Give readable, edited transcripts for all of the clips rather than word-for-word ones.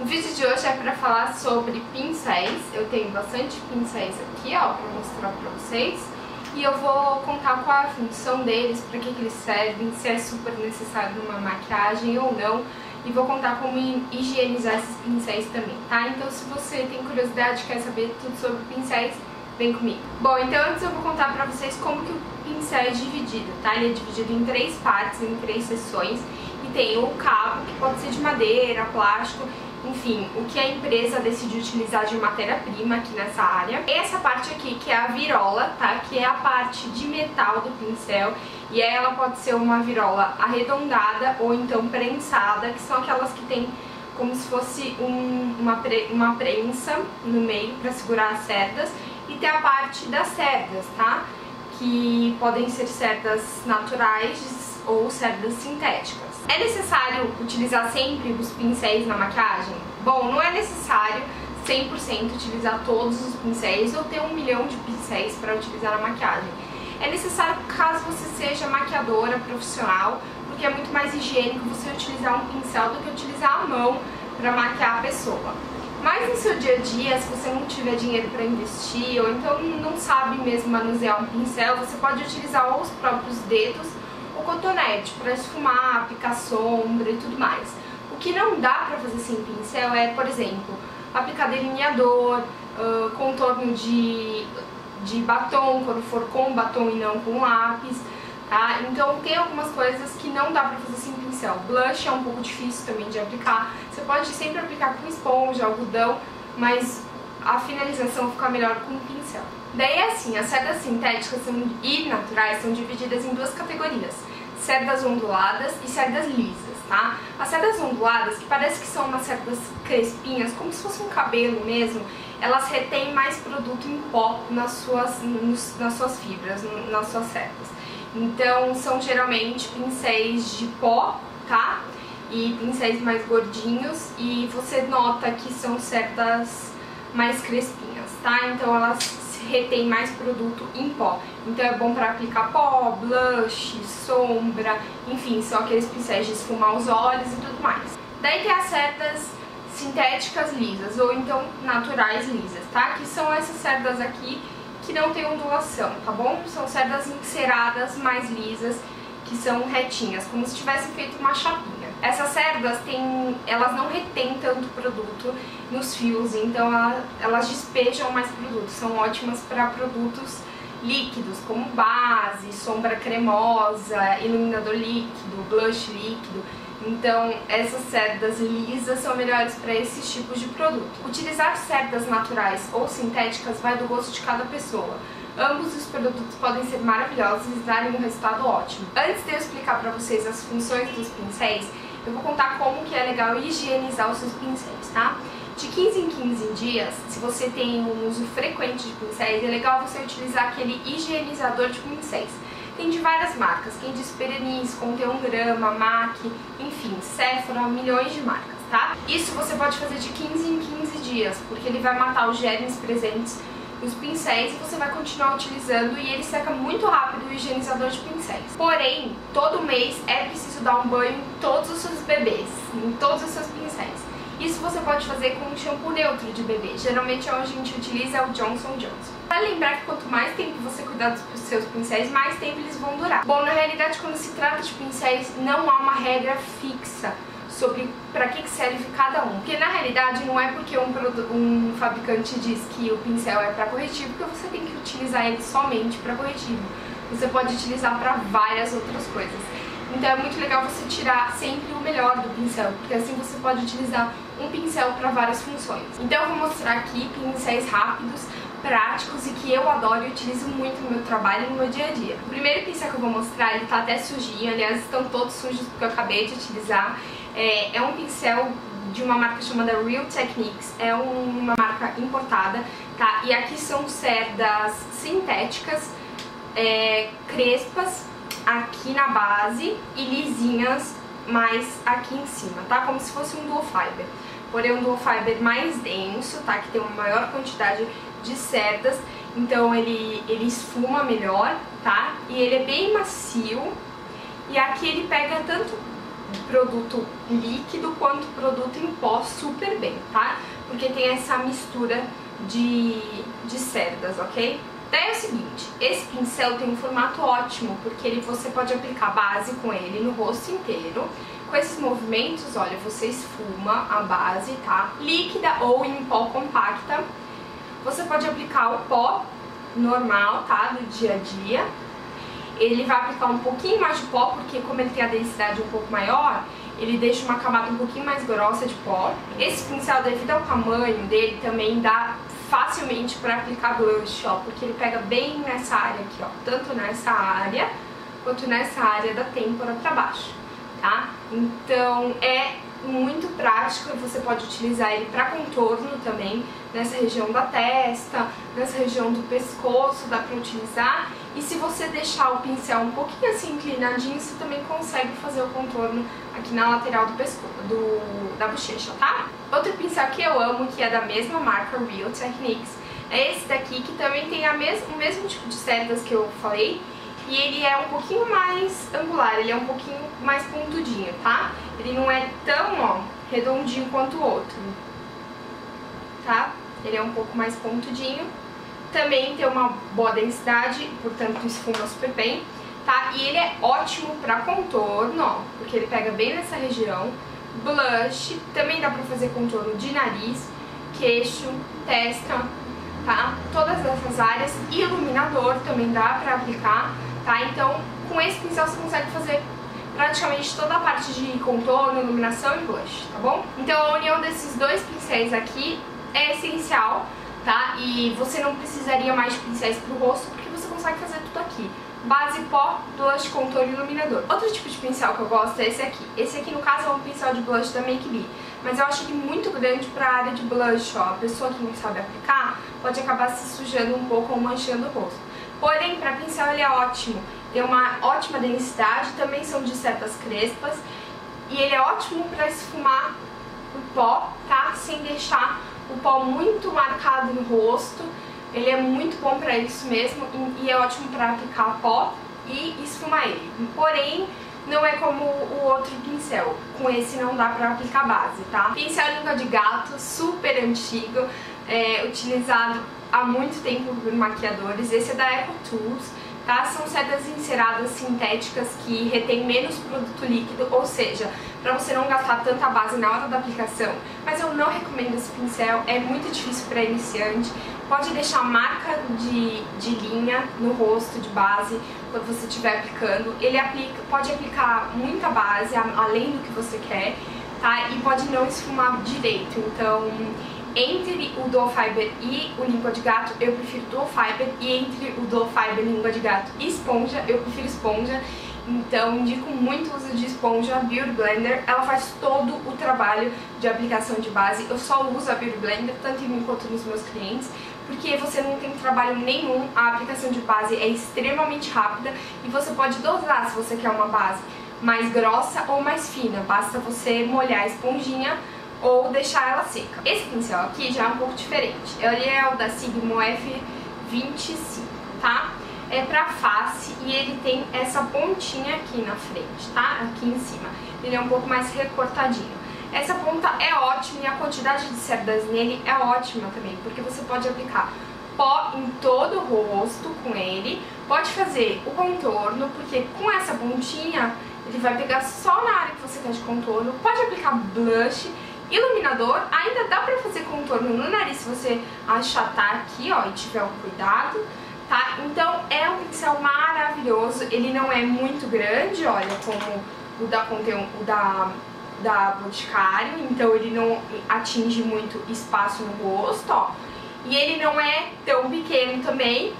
O vídeo de hoje é para falar sobre pincéis. Eu tenho bastante pincéis aqui, ó, para mostrar para vocês. E eu vou contar qual é a função deles, para que eles servem, se é super necessário numa maquiagem ou não. E vou contar como higienizar esses pincéis também, tá? Então se você tem curiosidade e quer saber tudo sobre pincéis, vem comigo. Bom, então antes eu vou contar pra vocês como que o pincel é dividido, tá? Ele é dividido em 3 partes, em 3 seções. E tem o cabo, que pode ser de madeira, plástico, enfim, o que a empresa decidiu utilizar de matéria-prima aqui nessa área. Essa parte aqui, que é a virola, tá? Que é a parte de metal do pincel. E aí ela pode ser uma virola arredondada ou então prensada, que são aquelas que tem como se fosse uma prensa no meio para segurar as cerdas. E tem a parte das cerdas, tá? Que podem ser cerdas naturais ou cerdas sintéticas. É necessário utilizar sempre os pincéis na maquiagem? Bom, não é necessário 100% utilizar todos os pincéis ou ter 1 milhão de pincéis para utilizar na maquiagem. É necessário caso você seja maquiadora profissional, porque é muito mais higiênico você utilizar um pincel do que utilizar a mão para maquiar a pessoa. Mas no seu dia a dia, se você não tiver dinheiro para investir ou então não sabe mesmo manusear um pincel, você pode utilizar ou os próprios dedos ou cotonete para esfumar, aplicar sombra e tudo mais. O que não dá para fazer sem pincel é, por exemplo, aplicar delineador, contorno de batom, quando for com batom e não com lápis, tá? Então tem algumas coisas que não dá pra fazer sem pincel. Blush é um pouco difícil também de aplicar. Você pode sempre aplicar com esponja, algodão, mas a finalização fica melhor com o pincel. Daí assim, as cerdas sintéticas e naturais são divididas em 2 categorias: cerdas onduladas e cerdas lisas, tá? As cerdas onduladas, que parece que são umas cerdas crespinhas, como se fosse um cabelo mesmo, elas retêm mais produto em pó nas suas fibras, nas suas cerdas. Então são geralmente pincéis de pó, tá? E pincéis mais gordinhos, e você nota que são cerdas mais crespinhas, tá? Então elas retém mais produto em pó. Então é bom para aplicar pó, blush, sombra, enfim, são aqueles pincéis de esfumar os olhos e tudo mais. Daí tem as cerdas sintéticas lisas, ou então naturais lisas, tá? Que são essas cerdas aqui que não tem ondulação, tá bom? São cerdas enceradas mais lisas, que são retinhas, como se tivessem feito uma chapinha. Essas cerdas elas não retêm tanto produto nos fios, então elas despejam mais produto. São ótimas para produtos líquidos, como base, sombra cremosa, iluminador líquido, blush líquido. Então essas cerdas lisas são melhores para esses tipos de produto. Utilizar cerdas naturais ou sintéticas vai do gosto de cada pessoa. Ambos os produtos podem ser maravilhosos e darem um resultado ótimo. Antes de eu explicar para vocês as funções dos pincéis, eu vou contar como que é legal higienizar os seus pincéis, tá? De 15 em 15 dias, se você tem um uso frequente de pincéis, é legal você utilizar aquele higienizador de pincéis. Tem de várias marcas, quem diz Perenis, Conteon Grama, MAC, enfim, Sephora, milhões de marcas, tá? Isso você pode fazer de 15 em 15 dias, porque ele vai matar os germes presentes nos pincéis e você vai continuar utilizando, e ele seca muito rápido o higienizador de pincéis. Porém, todo mês é preciso dar um banho em todos os seus bebês, em todos os seus pincéis. Isso você pode fazer com um shampoo neutro de bebê. Geralmente onde a gente utiliza é o Johnson Johnson. Vale lembrar que quanto mais tempo você cuidar dos seus pincéis, mais tempo eles vão durar. Bom, na realidade, quando se trata de pincéis, não há uma regra fixa sobre para que serve cada um. Porque na realidade não é porque um fabricante diz que o pincel é para corretivo que você tem que utilizar ele somente para corretivo. Você pode utilizar para várias outras coisas. Então é muito legal você tirar sempre o melhor do pincel, porque assim você pode utilizar um pincel para várias funções. Então eu vou mostrar aqui pincéis rápidos, práticos e que eu adoro e utilizo muito no meu trabalho e no meu dia a dia. O primeiro pincel que eu vou mostrar, ele tá até sujinho, aliás estão todos sujos porque eu acabei de utilizar. É um pincel de uma marca chamada Real Techniques, é uma marca importada, tá? E aqui são cerdas sintéticas, crespas aqui na base e lisinhas mais aqui em cima, tá? Como se fosse um dual fiber. Porém um dual fiber mais denso, tá? Que tem uma maior quantidade de cerdas, então ele esfuma melhor, tá? E ele é bem macio, e aqui ele pega tanto produto líquido quanto produto em pó super bem, tá? Porque tem essa mistura de cerdas, ok? Daí é o seguinte, esse pincel tem um formato ótimo, porque você pode aplicar base com ele no rosto inteiro. Com esses movimentos, olha, você esfuma a base, tá? Líquida ou em pó compacta. Você pode aplicar o pó normal, tá? Do dia a dia. Ele vai aplicar um pouquinho mais de pó, porque como ele tem a densidade um pouco maior, ele deixa uma camada um pouquinho mais grossa de pó. Esse pincel, devido ao tamanho dele, também dá facilmente para aplicar blush, ó, porque ele pega bem nessa área aqui, ó, tanto nessa área quanto nessa área da têmpora para baixo, tá? Então é muito prático e você pode utilizar ele para contorno também, nessa região da testa, nessa região do pescoço, dá para utilizar. E se você deixar o pincel um pouquinho assim inclinadinho, você também consegue fazer o contorno aqui na lateral do pescoço, da bochecha, tá? Outro pincel que eu amo, que é da mesma marca, Real Techniques, é esse daqui, que também tem o mesmo tipo de cerdas que eu falei, e ele é um pouquinho mais angular, ele é um pouquinho mais pontudinho, tá? Ele não é tão, ó, redondinho quanto o outro, tá? Ele é um pouco mais pontudinho. Também tem uma boa densidade, portanto esfuma super bem, tá? E ele é ótimo pra contorno, ó, porque ele pega bem nessa região. Blush, também dá pra fazer contorno de nariz, queixo, testa, tá? Todas essas áreas. Iluminador também dá pra aplicar, tá? Então, com esse pincel você consegue fazer praticamente toda a parte de contorno, iluminação e blush, tá bom? Então, a união desses dois pincéis aqui é essencial, tá? E você não precisaria mais de pincéis pro rosto, porque você consegue fazer tudo aqui. Base, pó, blush, contorno e iluminador. Outro tipo de pincel que eu gosto é esse aqui. Esse aqui, no caso, é um pincel de blush da Make Me, mas eu acho ele muito grande pra área de blush, ó. A pessoa que não sabe aplicar pode acabar se sujando um pouco ou manchando o rosto. Porém, pra pincel ele é ótimo. Tem uma ótima densidade, também são de cerdas crespas, e ele é ótimo pra esfumar o pó, tá? Sem deixar o pó muito marcado no rosto. Ele é muito bom pra isso mesmo e é ótimo pra aplicar pó e esfumar ele. Porém, não é como o outro pincel. Com esse não dá pra aplicar base, tá? Pincel língua de gato, super antigo, utilizado há muito tempo por maquiadores. Esse é da Eco Tools, tá? São cerdas enceradas sintéticas que retêm menos produto líquido, ou seja, para você não gastar tanta base na hora da aplicação. Mas eu não recomendo esse pincel, é muito difícil para iniciante. Pode deixar marca de linha no rosto de base quando você estiver aplicando. Ele pode aplicar muita base, além do que você quer, tá? E pode não esfumar direito. Então, entre o Dual Fiber e o língua de gato, eu prefiro Dual Fiber. E entre o Dual Fiber, língua de gato e esponja, eu prefiro esponja. Então, indico muito o uso de esponja. A Beauty Blender, ela faz todo o trabalho de aplicação de base. Eu só uso a Beauty Blender, tanto em mim quanto nos meus clientes, porque você não tem trabalho nenhum. A aplicação de base é extremamente rápida e você pode dosar se você quer uma base mais grossa ou mais fina. Basta você molhar a esponjinha ou deixar ela seca. Esse pincel aqui já é um pouco diferente. Ele é o da Sigma F25, tá? É pra face e ele tem essa pontinha aqui na frente, tá? Aqui em cima. Ele é um pouco mais recortadinho. Essa ponta é ótima e a quantidade de cerdas nele é ótima também, porque você pode aplicar pó em todo o rosto com ele, pode fazer o contorno, porque com essa pontinha ele vai pegar só na área que você quer de contorno, pode aplicar blush, iluminador, ainda dá pra fazer contorno no nariz se você achatar aqui, ó, e tiver um cuidado, tá? Então é um pincel maravilhoso, ele não é muito grande, olha, como o da Boticário, então ele não atinge muito espaço no rosto, ó. E ele não é tão pequeno também,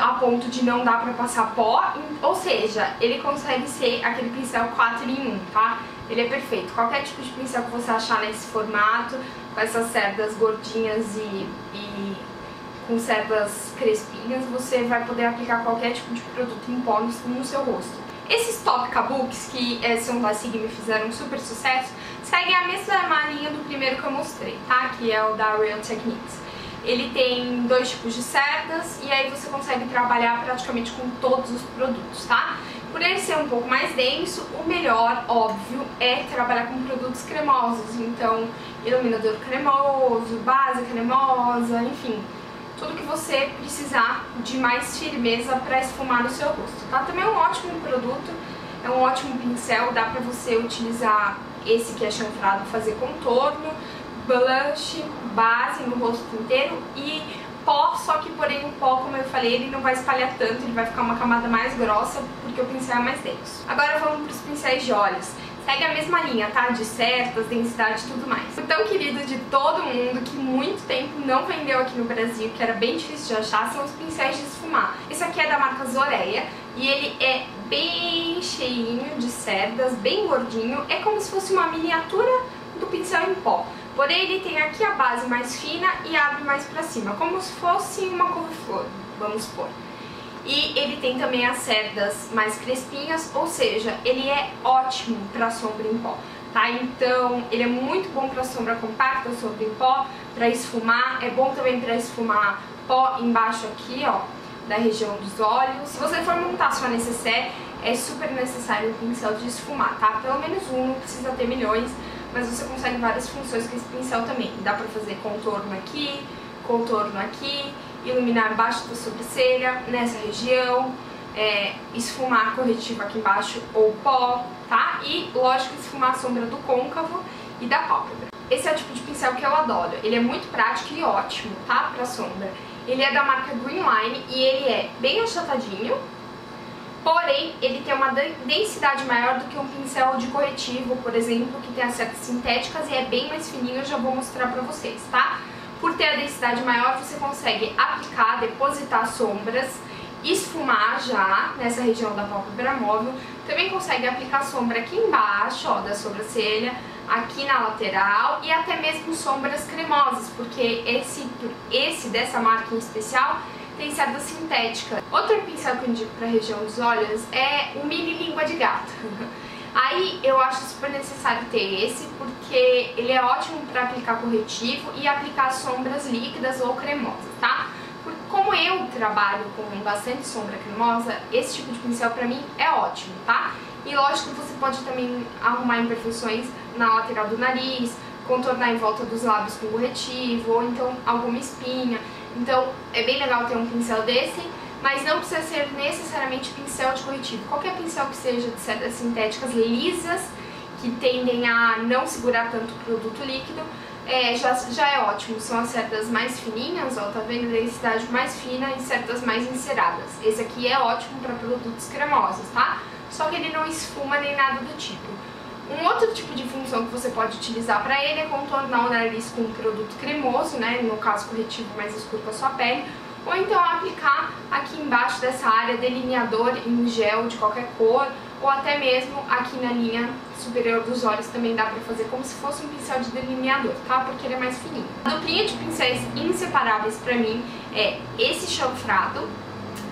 a ponto de não dar pra passar pó, ou seja, ele consegue ser aquele pincel 4 em 1, tá? Ele é perfeito. Qualquer tipo de pincel que você achar nesse formato, com essas cerdas gordinhas e com cerdas crespinhas, você vai poder aplicar qualquer tipo de produto em pó no seu rosto. Esses Top Kabukis, que são da Sigma e fizeram super sucesso, seguem a mesma linha do primeiro que eu mostrei, tá? Que é o da Real Techniques. Ele tem dois tipos de cerdas e aí você consegue trabalhar praticamente com todos os produtos, tá? Por ele ser um pouco mais denso, o melhor, óbvio, é trabalhar com produtos cremosos. Então, iluminador cremoso, base cremosa, enfim, tudo que você precisar de mais firmeza para esfumar no seu rosto, tá? Também é um ótimo produto, é um ótimo pincel, dá pra você utilizar esse que é chanfrado, fazer contorno, blush, base no rosto inteiro e pó, só que porém o pó, como eu falei, ele não vai espalhar tanto, ele vai ficar uma camada mais grossa porque o pincel é mais denso. Agora vamos para os pincéis de olhos. Segue a mesma linha, tá? De cerdas, densidade e tudo mais. O tão querido de todo mundo, que muito tempo não vendeu aqui no Brasil, que era bem difícil de achar, são os pincéis de esfumar. Esse aqui é da marca Zoreia e ele é bem cheinho de cerdas, bem gordinho. É como se fosse uma miniatura do pincel em pó. Porém, ele tem aqui a base mais fina e abre mais pra cima, como se fosse uma couve-flor, vamos supor. E ele tem também as cerdas mais crespinhas, ou seja, ele é ótimo pra sombra em pó, tá? Então, ele é muito bom pra sombra compacta, sombra em pó, pra esfumar. É bom também pra esfumar pó embaixo aqui, ó, da região dos olhos. Se você for montar sua necessaire, é super necessário um pincel de esfumar, tá? Pelo menos um, não precisa ter milhões, mas você consegue várias funções com esse pincel também. Dá pra fazer contorno aqui, iluminar embaixo da sobrancelha, nessa região, esfumar corretivo aqui embaixo ou pó, tá? E, lógico, esfumar a sombra do côncavo e da pálpebra. Esse é o tipo de pincel que eu adoro. Ele é muito prático e ótimo, tá? Pra sombra. Ele é da marca Greenline e ele é bem achatadinho, porém, ele tem uma densidade maior do que um pincel de corretivo, por exemplo, que tem as cerdas sintéticas e é bem mais fininho, eu já vou mostrar pra vocês, tá? Por ter a densidade maior, você consegue aplicar, depositar sombras, esfumar já nessa região da pálpebra móvel. Também consegue aplicar sombra aqui embaixo, ó, da sobrancelha, aqui na lateral e até mesmo sombras cremosas, porque esse dessa marca em especial tem cerda sintética. Outro pincel que eu indico para a região dos olhos é o mini língua de gato. Aí eu acho super necessário ter esse, porque ele é ótimo para aplicar corretivo e aplicar sombras líquidas ou cremosas, tá? Porque como eu trabalho com bastante sombra cremosa, esse tipo de pincel para mim é ótimo, tá? E lógico que você pode também arrumar imperfeições na lateral do nariz, contornar em volta dos lábios com corretivo, ou então alguma espinha. Então é bem legal ter um pincel desse, mas não precisa ser necessariamente pincel de corretivo. Qualquer pincel que seja de cerdas sintéticas lisas, que tendem a não segurar tanto o produto líquido, já é ótimo. São as cerdas mais fininhas, ó, tá vendo? Densidade mais fina e cerdas mais enceradas. Esse aqui é ótimo para produtos cremosos, tá? Só que ele não esfuma nem nada do tipo. Um outro tipo de função que você pode utilizar para ele é contornar o nariz com um produto cremoso, né? No caso, corretivo mais escuro para sua pele. Ou então aplicar aqui embaixo dessa área delineador em gel de qualquer cor, ou até mesmo aqui na linha superior dos olhos também dá pra fazer como se fosse um pincel de delineador, tá? Porque ele é mais fininho. A duplinha de pincéis inseparáveis pra mim é esse chanfrado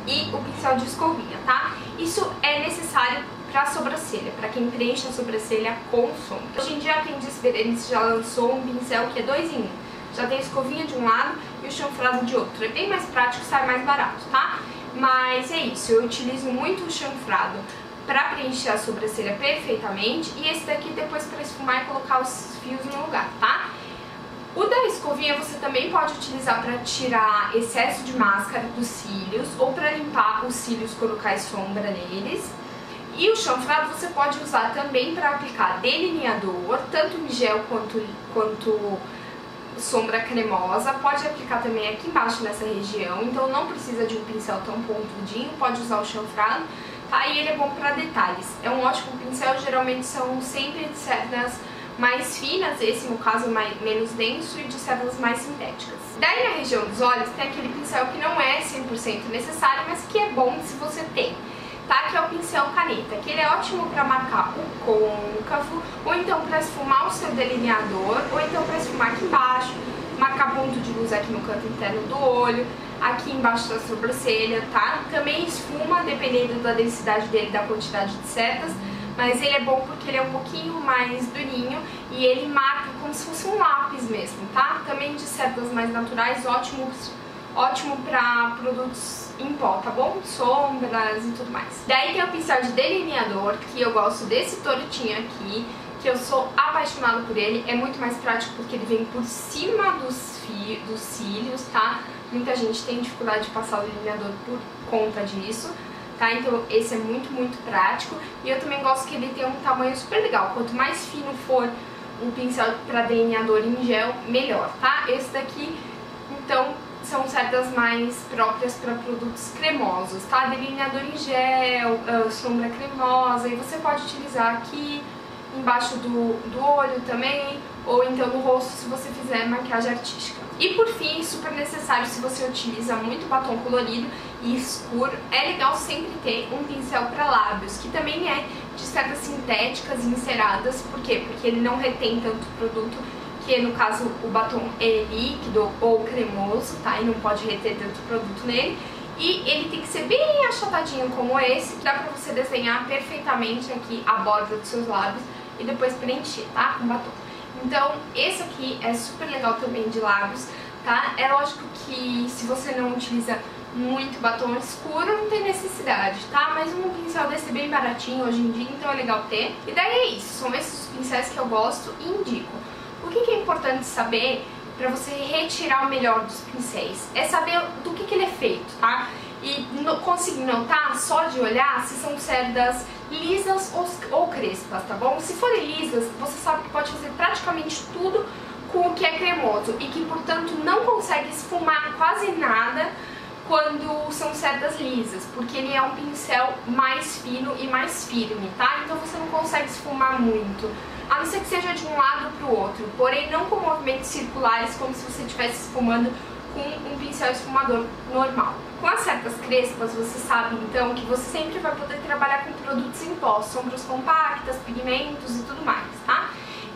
e o pincel de escovinha, tá? Isso é necessário pra sobrancelha, pra quem preenche a sobrancelha com sombra. Hoje em dia a Candice Berenice já lançou um pincel que é 2 em 1. Já tem a escovinha de um lado e o chanfrado de outro. É bem mais prático, sai mais barato, tá? Mas é isso, eu utilizo muito o chanfrado pra preencher a sobrancelha perfeitamente e esse daqui depois pra esfumar e colocar os fios no lugar, tá? O da escovinha você também pode utilizar pra tirar excesso de máscara dos cílios ou pra limpar os cílios, colocar sombra neles. E o chanfrado você pode usar também pra aplicar delineador, tanto em gel quanto sombra cremosa. Pode aplicar também aqui embaixo nessa região, então não precisa de um pincel tão pontudinho, pode usar o chanfrado, tá? E ele é bom para detalhes. É um ótimo pincel, geralmente são sempre de cerdas mais finas, esse no caso menos denso, e de cerdas mais sintéticas. Daí na região dos olhos tem aquele pincel que não é 100% necessário, mas que é bom se você tem, tá? Que é o pincel caneta, que ele é ótimo para marcar o côncavo, ou então para esfumar o seu delineador, ou então para esfumar aqui embaixo, marcar ponto de luz aqui no canto interno do olho, aqui embaixo da sobrancelha, tá? Também esfuma, dependendo da densidade dele, da quantidade de cerdas, mas ele é bom porque ele é um pouquinho mais durinho e ele marca como se fosse um lápis mesmo, tá? Também de cerdas mais naturais, ótimo para produtos em pó, tá bom? Sombras e tudo mais. Daí tem o pincel de delineador, que eu gosto desse tortinho aqui, que eu sou apaixonada por ele. É muito mais prático porque ele vem por cima dos cílios, tá? Muita gente tem dificuldade de passar o delineador por conta disso, tá? Então esse é muito, muito prático. E eu também gosto que ele tem um tamanho super legal. Quanto mais fino for o pincel para delineador em gel, melhor, tá? Esse daqui, então, são cerdas mais próprias para produtos cremosos, tá? Delineador em gel, sombra cremosa, e você pode utilizar aqui embaixo do olho também, ou então no rosto se você fizer maquiagem artística. E por fim, super necessário se você utiliza muito batom colorido e escuro, é legal sempre ter um pincel para lábios, que também é de cerdas sintéticas e enceradas. Por quê? Porque ele não retém tanto produto, que no caso o batom é líquido ou cremoso, tá? E não pode reter tanto produto nele. E ele tem que ser bem achatadinho como esse, que dá pra você desenhar perfeitamente aqui a borda dos seus lábios e depois preencher, tá? Com batom. Então, esse aqui é super legal também de lábios, tá? É lógico que se você não utiliza muito batom escuro, não tem necessidade, tá? Mas um pincel desse é bem baratinho hoje em dia, então é legal ter. E daí é isso, são esses os pincéis que eu gosto e indico. O que é importante saber para você retirar o melhor dos pincéis? É saber do que ele é feito, tá? E conseguir notar, só de olhar, se são cerdas lisas ou crespas, tá bom? Se forem lisas, você sabe que pode fazer praticamente tudo com o que é cremoso e que, portanto, não consegue esfumar quase nada quando são cerdas lisas, porque ele é um pincel mais fino e mais firme, tá? Então você não consegue esfumar muito, a não ser que seja de um lado para o outro, porém não com movimentos circulares, como se você estivesse esfumando com um pincel esfumador normal. Com as cerdas crespas, você sabe então que você sempre vai poder trabalhar com produtos em pó, sombras compactas, pigmentos e tudo mais, tá?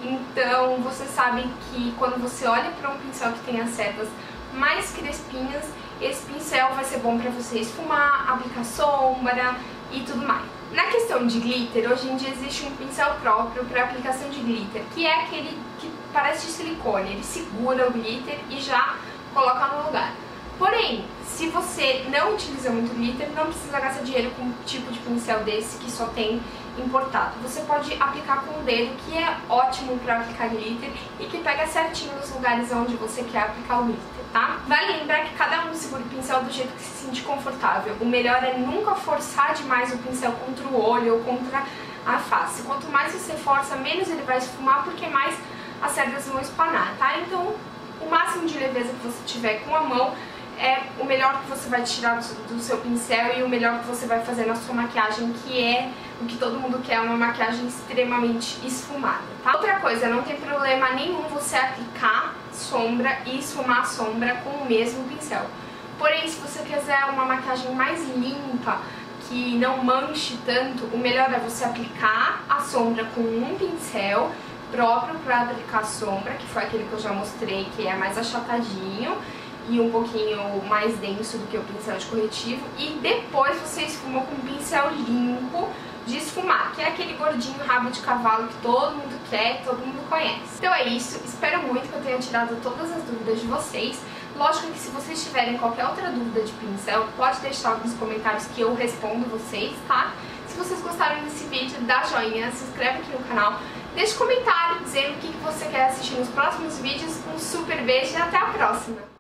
Então você sabe que quando você olha para um pincel que tem as cerdas mais crespinhas, esse pincel vai ser bom para você esfumar, aplicar sombra e tudo mais. Na questão de glitter, hoje em dia existe um pincel próprio para aplicação de glitter, que é aquele que parece de silicone, ele segura o glitter e já coloca no lugar. Porém, se você não utiliza muito glitter, não precisa gastar dinheiro com um tipo de pincel desse que só tem importado. Você pode aplicar com o dedo, que é ótimo para aplicar glitter e que pega certinho nos lugares onde você quer aplicar o glitter, tá? Vale lembrar que cada um segura o pincel do jeito que se sentir confortável. O melhor é nunca forçar demais o pincel contra o olho ou contra a face. Quanto mais você força, menos ele vai esfumar, porque mais as cerdas vão espanar, tá? Então, o máximo de leveza que você tiver com a mão é o melhor que você vai tirar do seu pincel e o melhor que você vai fazer na sua maquiagem, que é o que todo mundo quer, uma maquiagem extremamente esfumada, tá? Outra coisa, não tem problema nenhum você aplicar sombra e esfumar a sombra com o mesmo pincel. Porém, se você quiser uma maquiagem mais limpa, que não manche tanto, o melhor é você aplicar a sombra com um pincel próprio para aplicar sombra, que foi aquele que eu já mostrei, que é mais achatadinho e um pouquinho mais denso do que o pincel de corretivo, e depois você esfuma com um pincel limpo de esfumar, que é aquele gordinho rabo de cavalo que todo mundo quer, todo mundo conhece. Então é isso, espero muito que eu tenha tirado todas as dúvidas de vocês. Lógico que se vocês tiverem qualquer outra dúvida de pincel, pode deixar nos comentários que eu respondo vocês, tá? Se vocês gostaram desse vídeo, dá joinha, se inscreve aqui no canal, deixa um comentário dizendo o que você quer assistir nos próximos vídeos. Um super beijo e até a próxima!